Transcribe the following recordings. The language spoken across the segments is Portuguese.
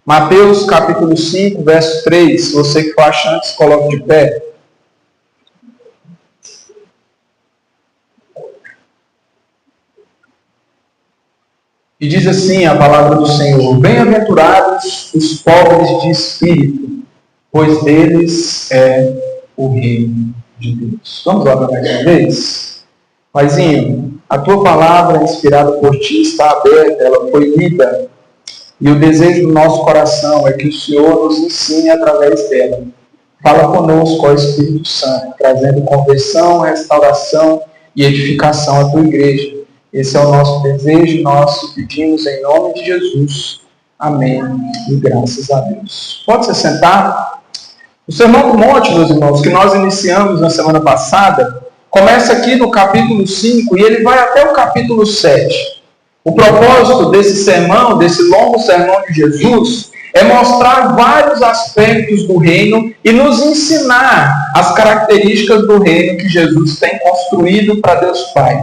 Mateus capítulo 5, verso 3. Você que for achante, se coloque de pé. E diz assim a palavra do Senhor: Bem-aventurados os pobres de espírito, pois deles é o reino de Deus. Vamos orar mais uma vez? Paizinho, a tua palavra inspirada por ti está aberta, ela foi lida. E o desejo do nosso coração é que o Senhor nos ensine através dela. Fala conosco, ó Espírito Santo, trazendo conversão, restauração e edificação à tua igreja. Esse é o nosso desejo, nós pedimos em nome de Jesus. Amém. E graças a Deus. Pode se sentar. O Sermão do Monte, meus irmãos, que nós iniciamos na semana passada, começa aqui no capítulo 5 e ele vai até o capítulo 7. O propósito desse sermão, desse longo sermão de Jesus, é mostrar vários aspectos do reino e nos ensinar as características do reino que Jesus tem construído para Deus Pai.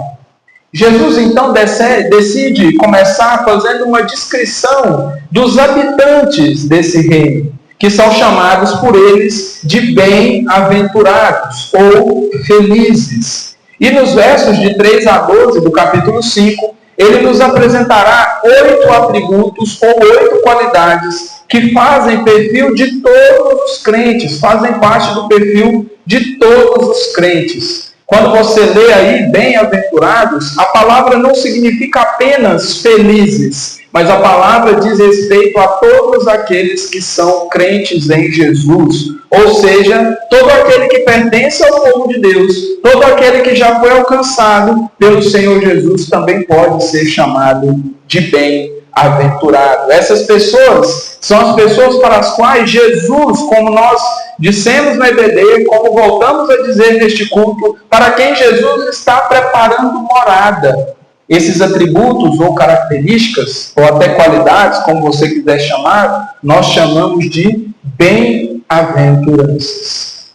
Jesus, então, decide começar fazendo uma descrição dos habitantes desse reino, que são chamados por eles de bem-aventurados ou felizes. E nos versos de 3 a 12 do capítulo 5, ele nos apresentará 8 atributos ou 8 qualidades que fazem perfil de todos os crentes, fazem parte do perfil de todos os crentes. Quando você lê aí bem-aventurados, a palavra não significa apenas felizes, mas a palavra diz respeito a todos aqueles que são crentes em Jesus. Ou seja, todo aquele que pertence ao povo de Deus, todo aquele que já foi alcançado pelo Senhor Jesus também pode ser chamado de bem-aventurado. Essas pessoas são as pessoas para as quais Jesus, como nós dissemos na EBD, como voltamos a dizer neste culto, para quem Jesus está preparando morada. Esses atributos ou características, ou até qualidades, como você quiser chamar, nós chamamos de bem-aventuranças.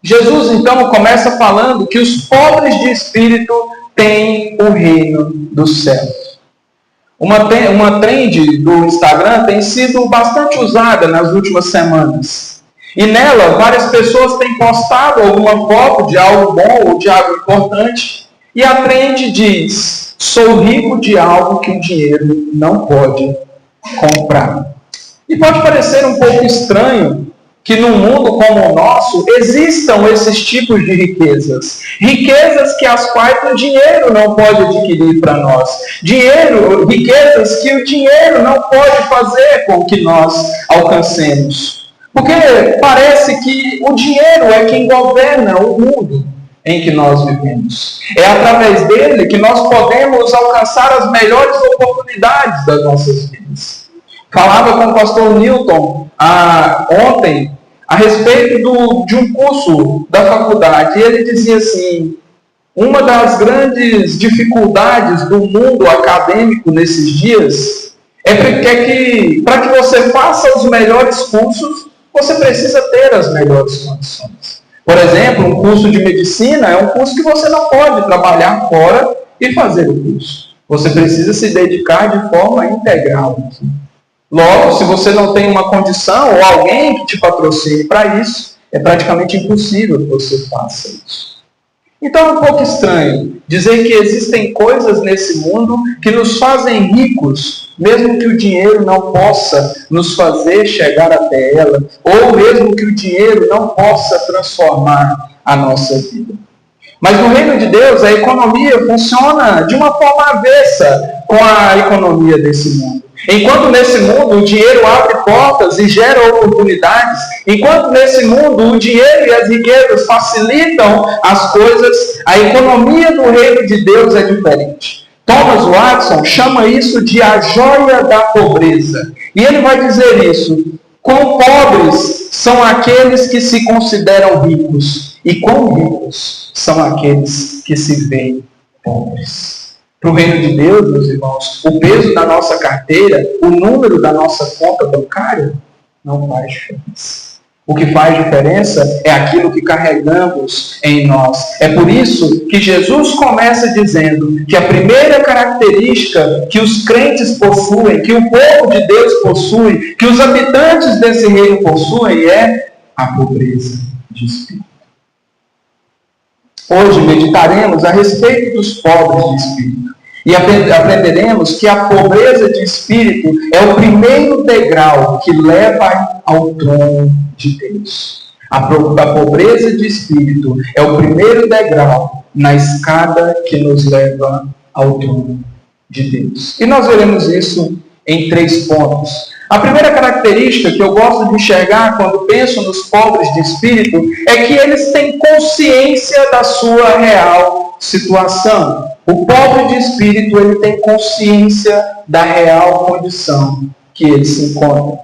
Jesus, então, começa falando que os pobres de espírito têm o reino dos céus. Uma trend do Instagram tem sido bastante usada nas últimas semanas. E nela, várias pessoas têm postado alguma foto de algo bom ou de algo importante. E a trend diz: sou rico de algo que o dinheiro não pode comprar. E pode parecer um pouco estranho que num mundo como o nosso existam esses tipos de riquezas. Riquezas que as quais o dinheiro não pode adquirir para nós. Riquezas que o dinheiro não pode fazer com que nós alcancemos. Porque parece que o dinheiro é quem governa o mundo em que nós vivemos. É através dele que nós podemos alcançar as melhores oportunidades das nossas vidas. Falava com o pastor Newton ontem a respeito de um curso da faculdade. E ele dizia assim: uma das grandes dificuldades do mundo acadêmico nesses dias é que para que você faça os melhores cursos, você precisa ter as melhores condições. Por exemplo, um curso de medicina é um curso que você não pode trabalhar fora e fazer o curso. Você precisa se dedicar de forma integral. Logo, se você não tem uma condição ou alguém que te patrocine para isso, é praticamente impossível que você faça isso. Então é um pouco estranho dizer que existem coisas nesse mundo que nos fazem ricos, mesmo que o dinheiro não possa nos fazer chegar até ela, ou mesmo que o dinheiro não possa transformar a nossa vida. Mas no reino de Deus, a economia funciona de uma forma avessa com a economia desse mundo. Enquanto nesse mundo o dinheiro abre portas e gera oportunidades, enquanto nesse mundo o dinheiro e as riquezas facilitam as coisas, a economia do reino de Deus é diferente. Thomas Watson chama isso de a joia da pobreza. E ele vai dizer isso: quão pobres são aqueles que se consideram ricos, e quão ricos são aqueles que se veem pobres. Para o reino de Deus, meus irmãos, o peso da nossa carteira, o número da nossa conta bancária, não faz diferença. O que faz diferença é aquilo que carregamos em nós. É por isso que Jesus começa dizendo que a primeira característica que os crentes possuem, que o povo de Deus possui, que os habitantes desse reino possuem, é a pobreza de espírito. Hoje meditaremos a respeito dos pobres de espírito. E aprenderemos que a pobreza de espírito é o primeiro degrau que leva ao trono de Deus. A pobreza de espírito é o primeiro degrau na escada que nos leva ao trono de Deus. E nós veremos isso em 3 pontos. A primeira característica que eu gosto de enxergar quando penso nos pobres de espírito é que eles têm consciência da sua real situação. O pobre de espírito, ele tem consciência da real condição que ele se encontra.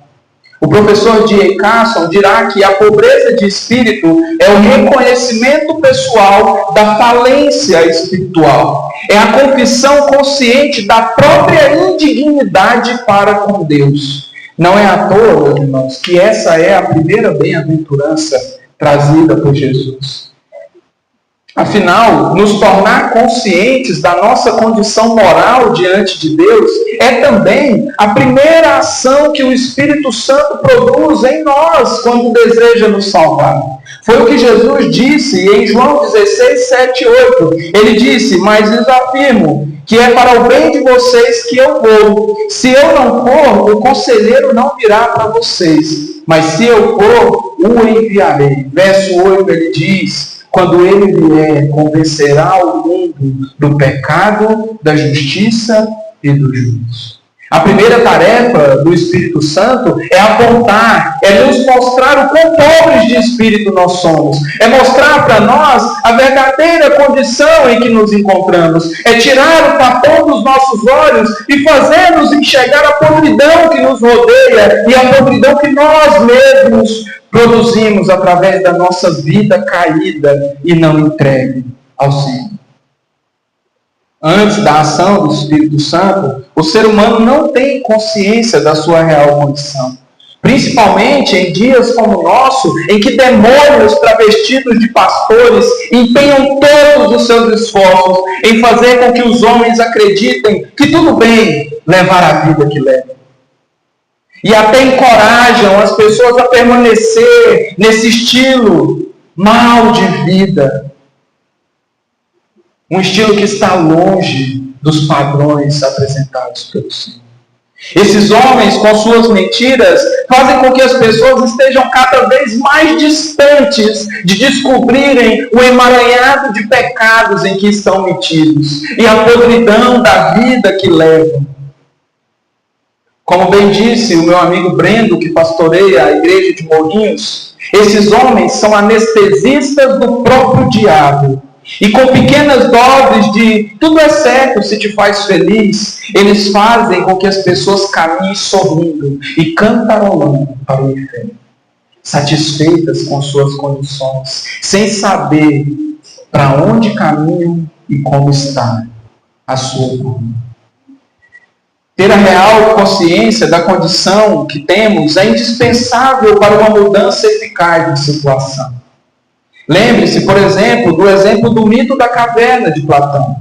O professor D.A. Carson dirá que a pobreza de espírito é o reconhecimento pessoal da falência espiritual. É a confissão consciente da própria indignidade para com Deus. Não é à toa, meus irmãos, que essa é a primeira bem-aventurança trazida por Jesus. Afinal, nos tornar conscientes da nossa condição moral diante de Deus é também a primeira ação que o Espírito Santo produz em nós quando deseja nos salvar. Foi o que Jesus disse em João 16, 7 e 8. Ele disse: mas lhes afirmo que é para o bem de vocês que eu vou. Se eu não for, o conselheiro não virá para vocês. Mas se eu for, o enviarei. Verso 8, ele diz: quando ele vier, convencerá o mundo do pecado, da justiça e do juízo. A primeira tarefa do Espírito Santo é apontar, é nos mostrar o quão pobres de espírito nós somos. É mostrar para nós a verdadeira condição em que nos encontramos. É tirar o tapão dos nossos olhos e fazer-nos enxergar a podridão que nos rodeia e a podridão que nós mesmos produzimos através da nossa vida caída e não entregue ao Senhor. Antes da ação do Espírito Santo, o ser humano não tem consciência da sua real condição. Principalmente em dias como o nosso, em que demônios travestidos de pastores empenham todos os seus esforços em fazer com que os homens acreditem que tudo bem levar a vida que levam. E até encorajam as pessoas a permanecer nesse estilo mal de vida. Um estilo que está longe dos padrões apresentados pelo Senhor. Esses homens, com suas mentiras, fazem com que as pessoas estejam cada vez mais distantes de descobrirem o emaranhado de pecados em que estão metidos e a podridão da vida que levam. Como bem disse o meu amigo Brendo, que pastoreia a igreja de Morrinhos, esses homens são anestesistas do próprio diabo. E com pequenas doses de tudo é certo se te faz feliz, eles fazem com que as pessoas caminhem sorrindo e cantarolando para o inferno, satisfeitas com suas condições, sem saber para onde caminham e como está a sua vida. Ter a real consciência da condição que temos é indispensável para uma mudança eficaz de situação. Lembre-se, por exemplo, do mito da caverna de Platão.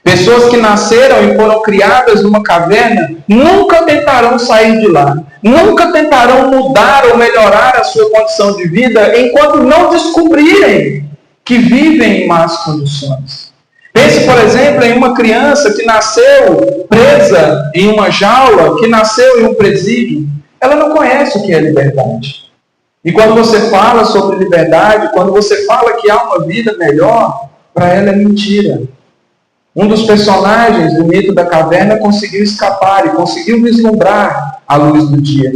Pessoas que nasceram e foram criadas numa caverna nunca tentarão sair de lá. Nunca tentarão mudar ou melhorar a sua condição de vida enquanto não descobrirem que vivem em más condições. Pense, por exemplo, em uma criança que nasceu presa em uma jaula, que nasceu em um presídio. Ela não conhece o que é liberdade. E quando você fala sobre liberdade, quando você fala que há uma vida melhor, para ela é mentira. Um dos personagens do mito da caverna conseguiu escapar e conseguiu vislumbrar a luz do dia.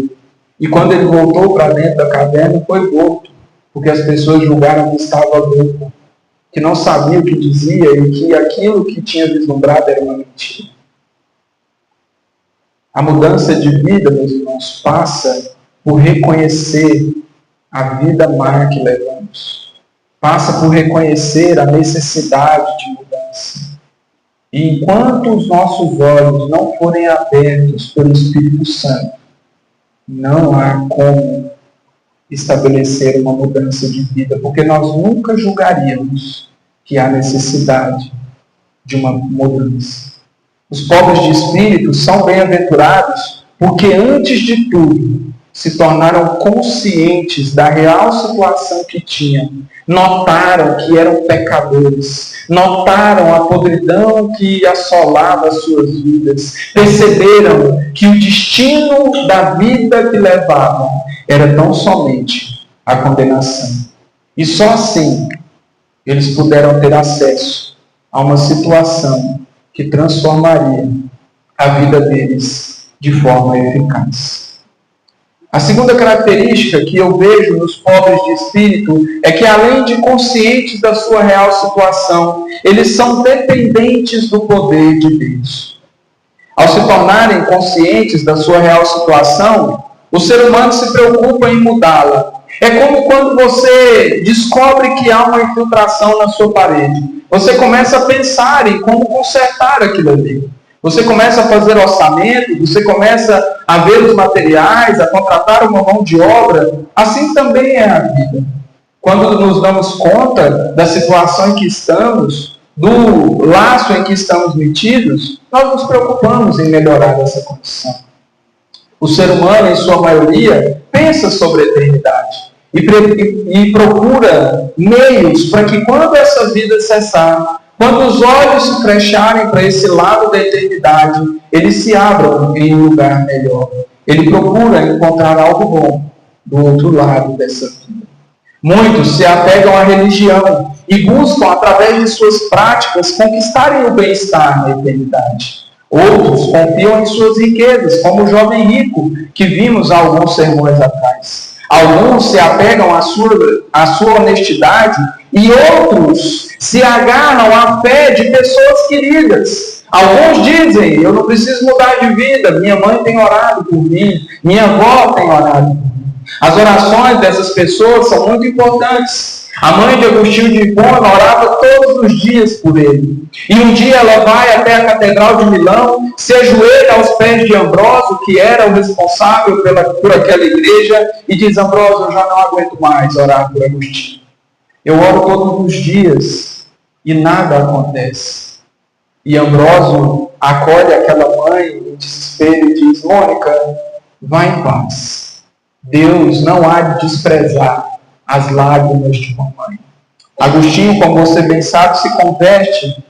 E quando ele voltou para dentro da caverna, foi morto, porque as pessoas julgaram que estava louco, que não sabia o que dizia e que aquilo que tinha vislumbrado era uma mentira. A mudança de vida, meus irmãos, passa por reconhecer a vida má que levamos. Passa por reconhecer a necessidade de mudança. E enquanto os nossos olhos não forem abertos pelo Espírito Santo, não há como estabelecer uma mudança de vida, porque nós nunca julgaríamos que há necessidade de uma mudança. Os pobres de espírito são bem-aventurados porque, antes de tudo, se tornaram conscientes da real situação que tinham, notaram que eram pecadores, notaram a podridão que assolava as suas vidas, perceberam que o destino da vida que levavam era tão somente a condenação. E só assim eles puderam ter acesso a uma situação que transformaria a vida deles de forma eficaz. A segunda característica que eu vejo nos pobres de espírito é que, além de conscientes da sua real situação, eles são dependentes do poder de Deus. Ao se tornarem conscientes da sua real situação, o ser humano se preocupa em mudá-la. É como quando você descobre que há uma infiltração na sua parede. Você começa a pensar em como consertar aquilo ali. Você começa a fazer orçamento, você começa a ver os materiais, a contratar uma mão de obra. Assim também é a vida. Quando nos damos conta da situação em que estamos, do laço em que estamos metidos, nós nos preocupamos em melhorar essa condição. O ser humano, em sua maioria, pensa sobre a eternidade e procura meios para que, quando essa vida cessar, quando os olhos se fecharem para esse lado da eternidade, eles se abram em um lugar melhor. Ele procura encontrar algo bom do outro lado dessa vida. Muitos se apegam à religião e buscam, através de suas práticas, conquistarem o bem-estar na eternidade. Outros confiam em suas riquezas, como o jovem rico que vimos há alguns sermões atrás. Alguns se apegam à sua honestidade e outros se agarram à fé de pessoas queridas. Alguns dizem: eu não preciso mudar de vida, minha mãe tem orado por mim, minha avó tem orado por mim. As orações dessas pessoas são muito importantes. A mãe de Agostinho de Hipona orava todos os dias por ele. E um dia ela vai até a Catedral de Milão, se ajoelha aos pés de Ambrósio, que era o responsável por aquela igreja, e diz: Ambrósio, eu já não aguento mais orar por Agostinho. Eu oro todos os dias e nada acontece. E Ambrósio acolhe aquela mãe em desespero e diz: Mônica, vá em paz. Deus não há de desprezar as lágrimas de uma mãe. Agostinho, como você bem sabe, se converte,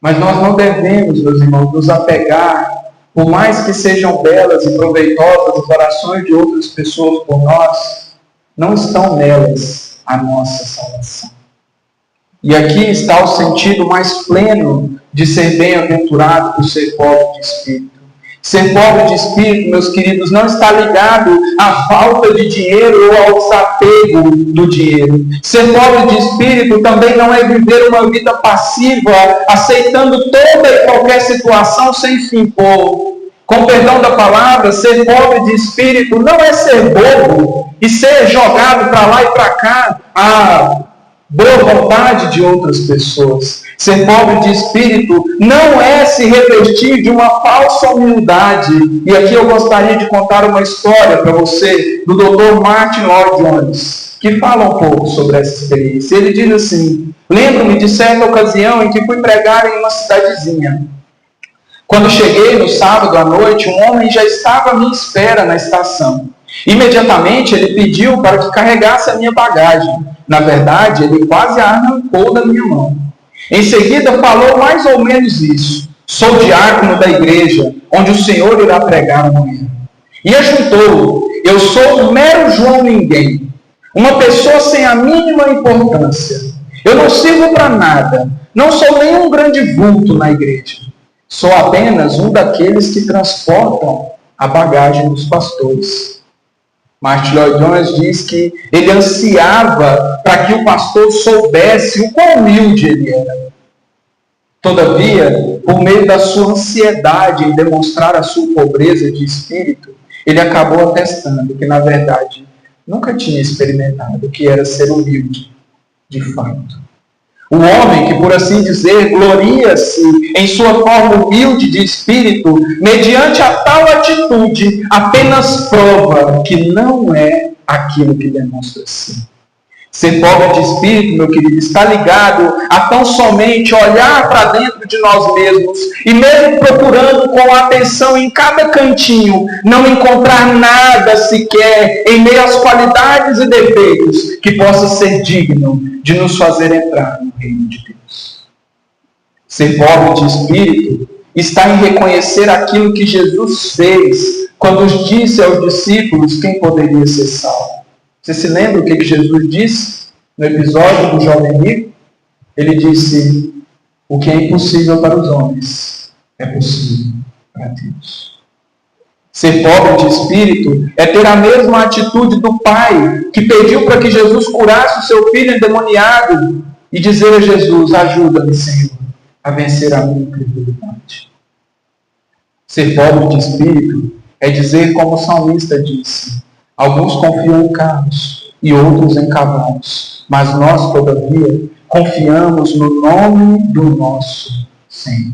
mas nós não devemos, meus irmãos, nos apegar, por mais que sejam belas e proveitosas as orações de outras pessoas por nós, não estão nelas a nossa salvação. E aqui está o sentido mais pleno de ser bem-aventurado por ser pobre de espírito. Ser pobre de espírito, meus queridos, não está ligado à falta de dinheiro ou ao desapego do dinheiro. Ser pobre de espírito também não é viver uma vida passiva, aceitando toda e qualquer situação sem se impor. Com perdão da palavra, ser pobre de espírito não é ser bobo e ser jogado para lá e para cá à boa vontade de outras pessoas. Ser pobre de espírito não é se revestir de uma falsa humildade. E aqui eu gostaria de contar uma história para você do Dr. Martin Lloyd-Jones, que fala um pouco sobre essa experiência. Ele diz assim: lembro-me de certa ocasião em que fui pregar em uma cidadezinha. Quando cheguei no sábado à noite, um homem já estava à minha espera na estação. Imediatamente ele pediu para que carregasse a minha bagagem. Na verdade, ele quase a arrancou da minha mão. Em seguida falou mais ou menos isso: sou diácono da igreja, onde o Senhor irá pregar amanhã. E ajuntou: eu sou um mero João Ninguém, uma pessoa sem a mínima importância. Eu não sirvo para nada, não sou nenhum grande vulto na igreja. Sou apenas um daqueles que transportam a bagagem dos pastores. Martin Lloyd-Jones diz que ele ansiava para que o pastor soubesse o quão humilde ele era. Todavia, por meio da sua ansiedade em demonstrar a sua pobreza de espírito, ele acabou atestando que, na verdade, nunca tinha experimentado o que era ser humilde, de fato. O homem que, por assim dizer, gloria-se em sua forma humilde de espírito, mediante a tal atitude, apenas prova que não é aquilo que demonstra ser. Ser pobre de espírito, meu querido, está ligado a tão somente olhar para dentro de nós mesmos e mesmo procurando com atenção em cada cantinho, não encontrar nada sequer em meio às qualidades e defeitos que possa ser digno de nos fazer entrar no reino de Deus. Ser pobre de espírito está em reconhecer aquilo que Jesus fez quando disse aos discípulos quem poderia ser salvo. Você se lembra o que Jesus disse no episódio do jovem rico? Ele disse: o que é impossível para os homens é possível para Deus. Ser pobre de espírito é ter a mesma atitude do pai que pediu para que Jesus curasse o seu filho endemoniado e dizer a Jesus: ajuda-me, Senhor, a vencer a minha incredulidade. Ser pobre de espírito é dizer como o salmista disse: alguns confiam em carros e outros em cavalos, mas nós, todavia, confiamos no nome do nosso Senhor.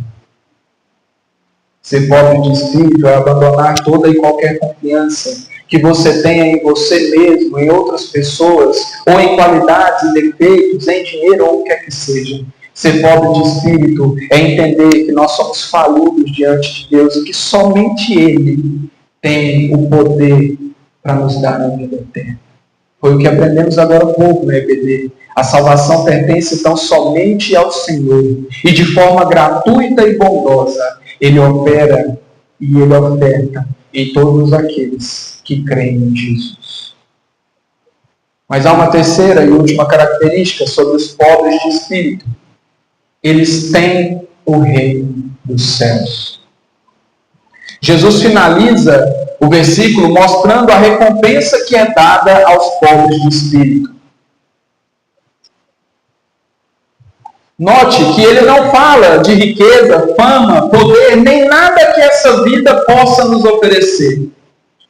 Ser pobre de espírito é abandonar toda e qualquer confiança que você tenha em você mesmo, em outras pessoas, ou em qualidades e defeitos, em dinheiro ou o que quer que seja. Ser pobre de espírito é entender que nós somos falidos diante de Deus e que somente Ele tem o poder para nos dar a vida eterna. Foi o que aprendemos agora há pouco na EBD. A salvação pertence tão somente ao Senhor. E de forma gratuita e bondosa, Ele opera e Ele oferta em todos aqueles que creem em Jesus. Mas há uma terceira e última característica sobre os pobres de espírito. Eles têm o reino dos céus. Jesus finaliza o versículo mostrando a recompensa que é dada aos pobres de espírito. Note que ele não fala de riqueza, fama, poder, nem nada que essa vida possa nos oferecer.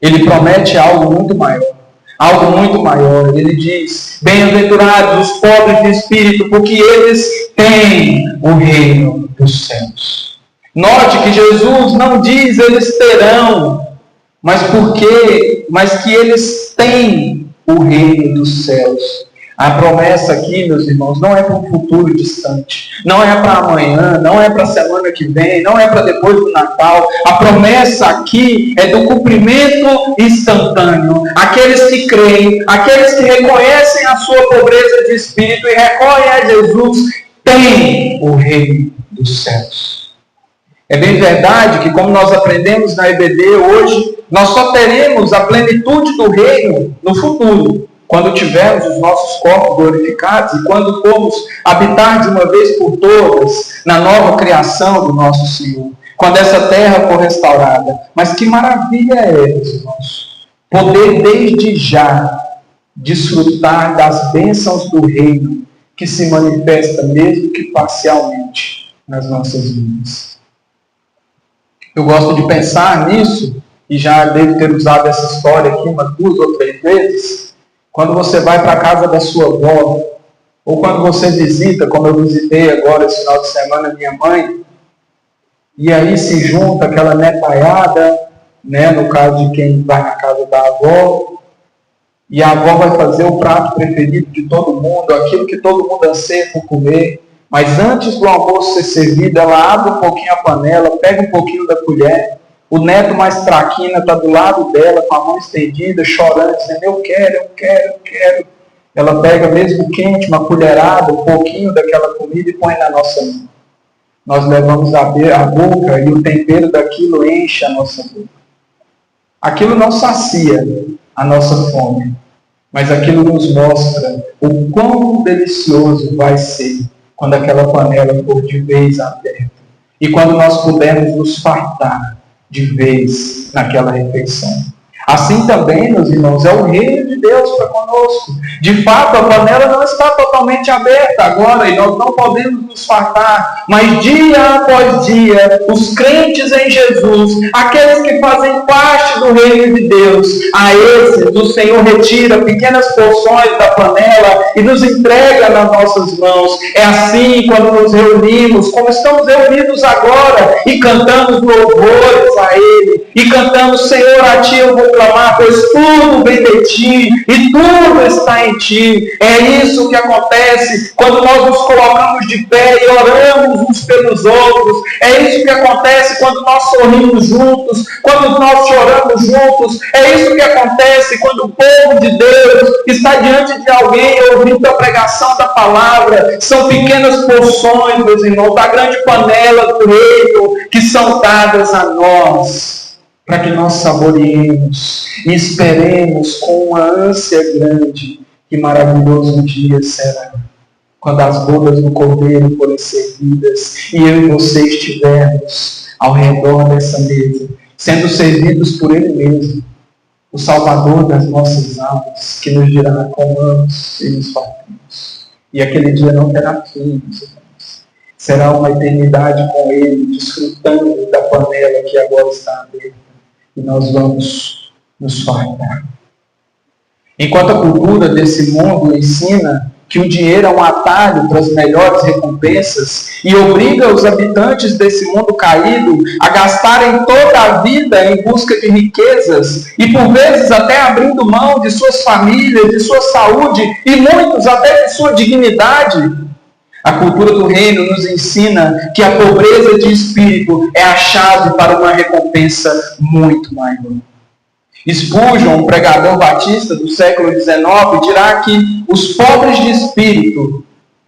Ele promete algo muito maior. Algo muito maior. Ele diz: bem-aventurados os pobres de espírito, porque eles têm o reino dos céus. Note que Jesus não diz eles terão, mas que eles têm o reino dos céus. A promessa aqui, meus irmãos, não é para um futuro distante, não é para amanhã, não é para a semana que vem, não é para depois do Natal. A promessa aqui é do cumprimento instantâneo. Aqueles que creem, aqueles que reconhecem a sua pobreza de espírito e recorrem a Jesus, têm o reino dos céus. É bem verdade que, como nós aprendemos na EBD hoje, nós só teremos a plenitude do reino no futuro, quando tivermos os nossos corpos glorificados e quando formos habitar de uma vez por todas na nova criação do nosso Senhor, quando essa terra for restaurada. Mas que maravilha é, meus irmãos, poder desde já desfrutar das bênçãos do reino que se manifesta, mesmo que parcialmente, nas nossas vidas. Eu gosto de pensar nisso, e já devo ter usado essa história aqui umas 2 ou 3 vezes, quando você vai para a casa da sua avó, ou quando você visita, como eu visitei agora esse final de semana, minha mãe, e aí se junta aquela netaiada, né, no caso de quem vai na casa da avó, e a avó vai fazer o prato preferido de todo mundo, aquilo que todo mundo anseia por comer. Mas antes do almoço ser servido, ela abre um pouquinho a panela, pega um pouquinho da colher, o neto mais traquina está do lado dela, com a mão estendida, chorando, dizendo: eu quero. Ela pega mesmo quente, uma colherada, um pouquinho daquela comida e põe na nossa mão. Nós levamos a boca e o tempero daquilo enche a nossa boca. Aquilo não sacia a nossa fome, mas aquilo nos mostra o quão delicioso vai ser quando aquela panela for de vez aberta e quando nós pudermos nos fartar de vez naquela refeição. Assim também, meus irmãos, é o reino de Deus para conosco. De fato, a panela não está totalmente aberta agora e nós não podemos nos fartar, mas dia após dia, os crentes em Jesus, aqueles que fazem parte do reino de Deus, a esses o Senhor retira pequenas porções da panela e nos entrega nas nossas mãos. É assim quando nos reunimos, como estamos reunidos agora, e cantamos louvores a Ele, e cantamos: Senhor, a Ti eu vou proclamar, pois tudo vem de ti e tudo está em ti. É isso que acontece quando nós nos colocamos de pé e oramos uns pelos outros. É isso que acontece quando nós sorrimos juntos, quando nós choramos juntos. É isso que acontece quando o povo de Deus está diante de alguém ouvindo a pregação da palavra. São pequenas porções, meus irmãos, da grande panela do reino que são dadas a nós, para que nós saboreemos e esperemos com uma ânsia grande que maravilhoso dia será, quando as bodas do Cordeiro forem servidas e eu e você estivermos ao redor dessa mesa, sendo servidos por Ele mesmo, o Salvador das nossas almas, que nos dirá: comamos e nos fartemos. E aquele dia não terá fim, meus irmãos. Será uma eternidade com Ele, desfrutando da panela que agora está aberta. E nós vamos nos fartar. Enquanto a cultura desse mundo ensina que o dinheiro é um atalho para as melhores recompensas e obriga os habitantes desse mundo caído a gastarem toda a vida em busca de riquezas e por vezes até abrindo mão de suas famílias, de sua saúde e muitos até de sua dignidade, a cultura do reino nos ensina que a pobreza de espírito é a chave para uma recompensa muito maior. Spurgeon, um pregador batista do século XIX, dirá que os pobres de espírito,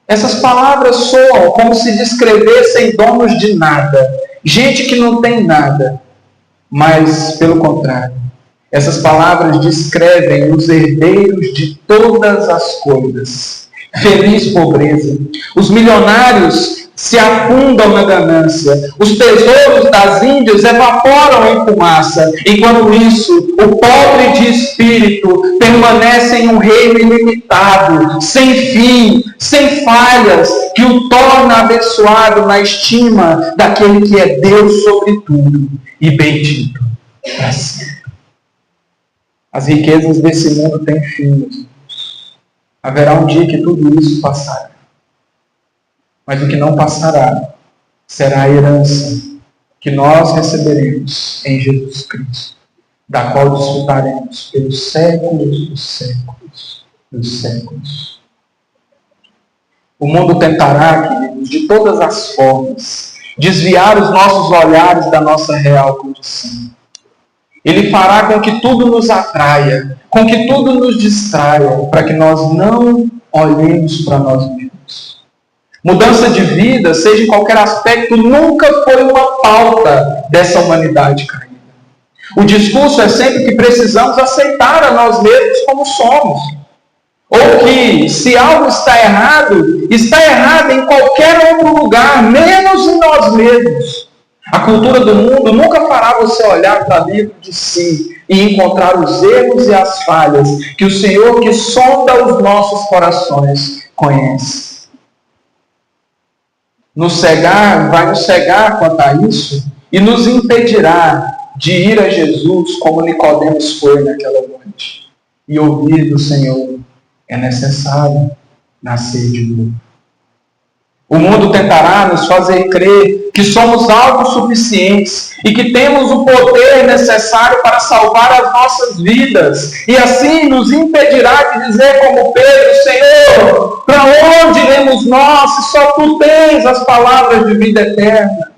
essas palavras soam como se descrevessem donos de nada, gente que não tem nada, mas, pelo contrário, essas palavras descrevem os herdeiros de todas as coisas. Feliz pobreza. Os milionários se afundam na ganância. Os tesouros das Índias evaporam em fumaça. Enquanto isso, o pobre de espírito permanece em um reino ilimitado, sem fim, sem falhas, que o torna abençoado na estima daquele que é Deus sobre tudo e bendito para sempre. As riquezas desse mundo têm fim. Haverá um dia que tudo isso passará. Mas o que não passará será a herança que nós receberemos em Jesus Cristo, da qual desfrutaremos pelos séculos dos séculos dos séculos. O mundo tentará, queridos, de todas as formas, desviar os nossos olhares da nossa real condição. Ele fará com que tudo nos atraia, com que tudo nos distraia, para que nós não olhemos para nós mesmos. Mudança de vida, seja em qualquer aspecto, nunca foi uma pauta dessa humanidade caída. O discurso é sempre que precisamos aceitar a nós mesmos como somos. Ou que, se algo está errado em qualquer outro lugar, menos em nós mesmos. A cultura do mundo nunca fará você olhar para dentro de si e encontrar os erros e as falhas que o Senhor, que sonda os nossos corações, conhece. Vai nos cegar quanto a isso e nos impedirá de ir a Jesus como Nicodemos foi naquela noite e ouvir do Senhor: é necessário nascer de novo. O mundo tentará nos fazer crer que somos autossuficientes e que temos o poder necessário para salvar as nossas vidas. E assim nos impedirá de dizer como Pedro: Senhor, para onde iremos nós se só Tu tens as palavras de vida eterna?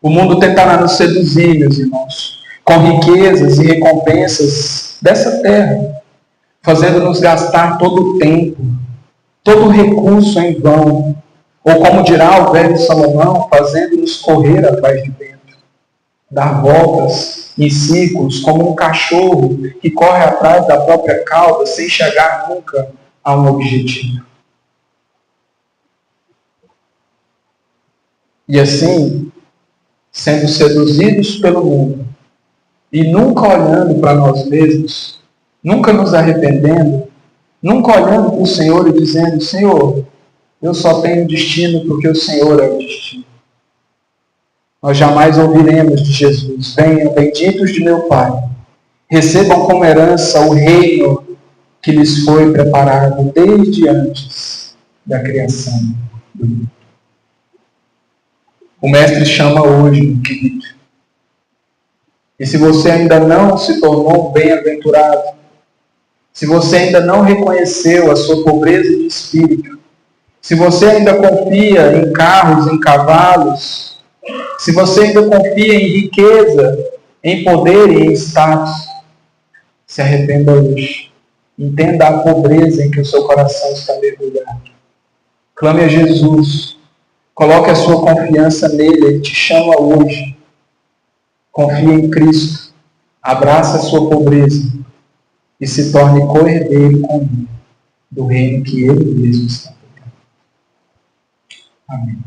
O mundo tentará nos seduzir, meus irmãos, com riquezas e recompensas dessa terra, fazendo-nos gastar todo o tempo, todo o recurso em vão, ou como dirá o velho Salomão, fazendo-nos correr atrás de vento, dar voltas em círculos como um cachorro que corre atrás da própria cauda sem chegar nunca a um objetivo. E assim, sendo seduzidos pelo mundo e nunca olhando para nós mesmos, nunca nos arrependendo, nunca olhando para o Senhor e dizendo: Senhor, eu só tenho destino porque o Senhor é o destino. Nós jamais ouviremos de Jesus: venham, benditos de meu Pai, recebam como herança o reino que lhes foi preparado desde antes da criação do mundo. O Mestre chama hoje, querido, E se você ainda não se tornou bem-aventurado, se você ainda não reconheceu a sua pobreza de espírito, se você ainda confia em carros, em cavalos, se você ainda confia em riqueza, em poder e em status, se arrependa hoje. Entenda a pobreza em que o seu coração está mergulhado. Clame a Jesus. Coloque a sua confiança nele. Ele te chama hoje. Confie em Cristo. Abraça a sua pobreza e se torne co-herdeiro com ele do reino que ele mesmo está. Amém.